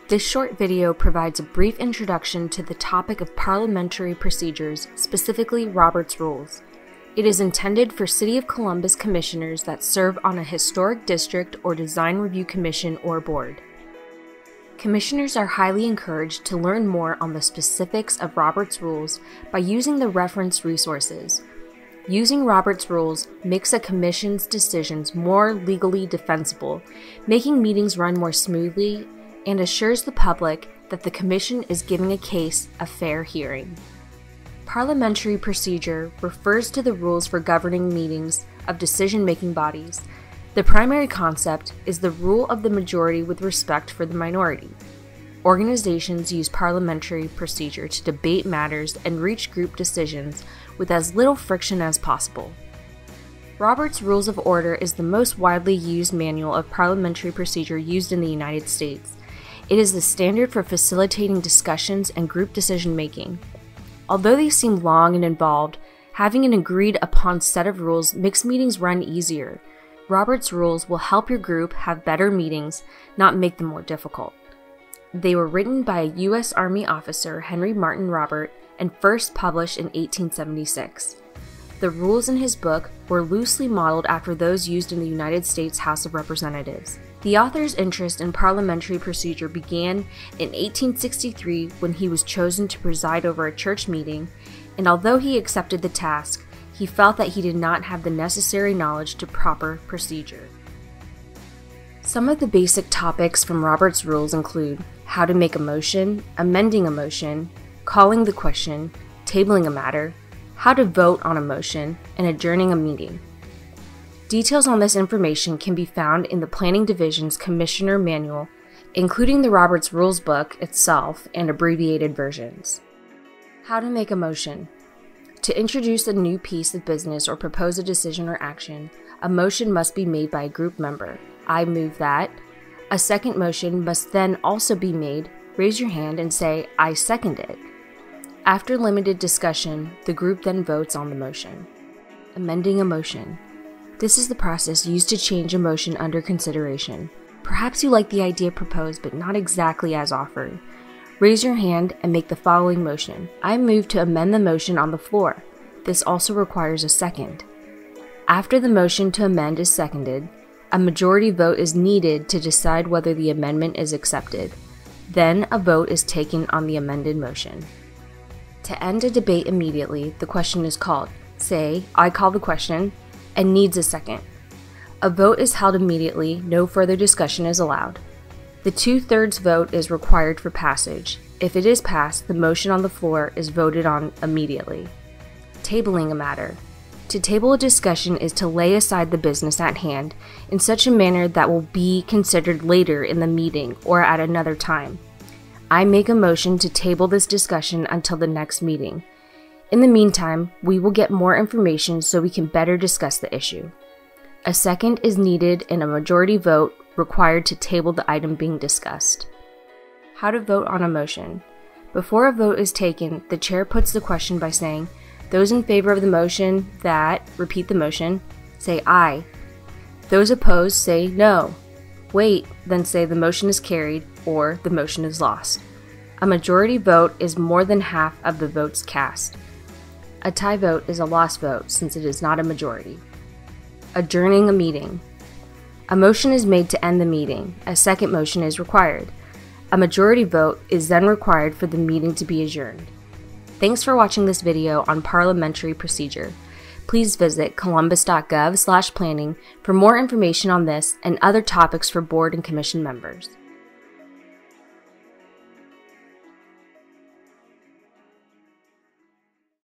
This short video provides a brief introduction to the topic of parliamentary procedures, specifically Robert's Rules. It is intended for City of Columbus commissioners that serve on a historic district or design review commission or board. Commissioners are highly encouraged to learn more on the specifics of Robert's Rules by using the reference resources. Using Robert's Rules makes a commission's decisions more legally defensible, making meetings run more smoothly, and assures the public that the commission is giving a case a fair hearing. Parliamentary procedure refers to the rules for governing meetings of decision-making bodies. The primary concept is the rule of the majority with respect for the minority. Organizations use parliamentary procedure to debate matters and reach group decisions with as little friction as possible. Robert's Rules of Order is the most widely used manual of parliamentary procedure used in the United States. It is the standard for facilitating discussions and group decision-making. Although they seem long and involved, having an agreed-upon set of rules makes meetings run easier. Robert's Rules will help your group have better meetings, not make them more difficult. They were written by a U.S. Army officer, Henry Martin Robert, and first published in 1876. The rules in his book were loosely modeled after those used in the United States House of Representatives. The author's interest in parliamentary procedure began in 1863 when he was chosen to preside over a church meeting, and although he accepted the task, he felt that he did not have the necessary knowledge to proper procedure. Some of the basic topics from Robert's Rules include how to make a motion, amending a motion, calling the question, tabling a matter, how to vote on a motion, and adjourning a meeting. Details on this information can be found in the Planning Division's Commissioner Manual, including the Robert's Rules book itself and abbreviated versions. How to make a motion. To introduce a new piece of business or propose a decision or action, a motion must be made by a group member. I move that. A second motion must then also be made. Raise your hand and say, I second it. After limited discussion, the group then votes on the motion. Amending a motion. This is the process used to change a motion under consideration. Perhaps you like the idea proposed, but not exactly as offered. Raise your hand and make the following motion. I move to amend the motion on the floor. This also requires a second. After the motion to amend is seconded, a majority vote is needed to decide whether the amendment is accepted. Then a vote is taken on the amended motion. To end a debate immediately, the question is called. Say, I call the question, and needs a second. A vote is held immediately, no further discussion is allowed. The 2/3 vote is required for passage. If it is passed, the motion on the floor is voted on immediately. Tabling a matter. To table a discussion is to lay aside the business at hand in such a manner that will be considered later in the meeting or at another time. I make a motion to table this discussion until the next meeting. In the meantime, we will get more information so we can better discuss the issue. A second is needed and a majority vote required to table the item being discussed. How to vote on a motion. Before a vote is taken, the chair puts the question by saying, those in favor of the motion that, repeat the motion, say aye. Those opposed say no. Wait, then say the motion is carried or the motion is lost. A majority vote is more than half of the votes cast. A tie vote is a lost vote since it is not a majority. Adjourning a meeting. A motion is made to end the meeting. A second motion is required. A majority vote is then required for the meeting to be adjourned. Thanks for watching this video on parliamentary procedure. Please visit columbus.gov/planning for more information on this and other topics for board and commission members.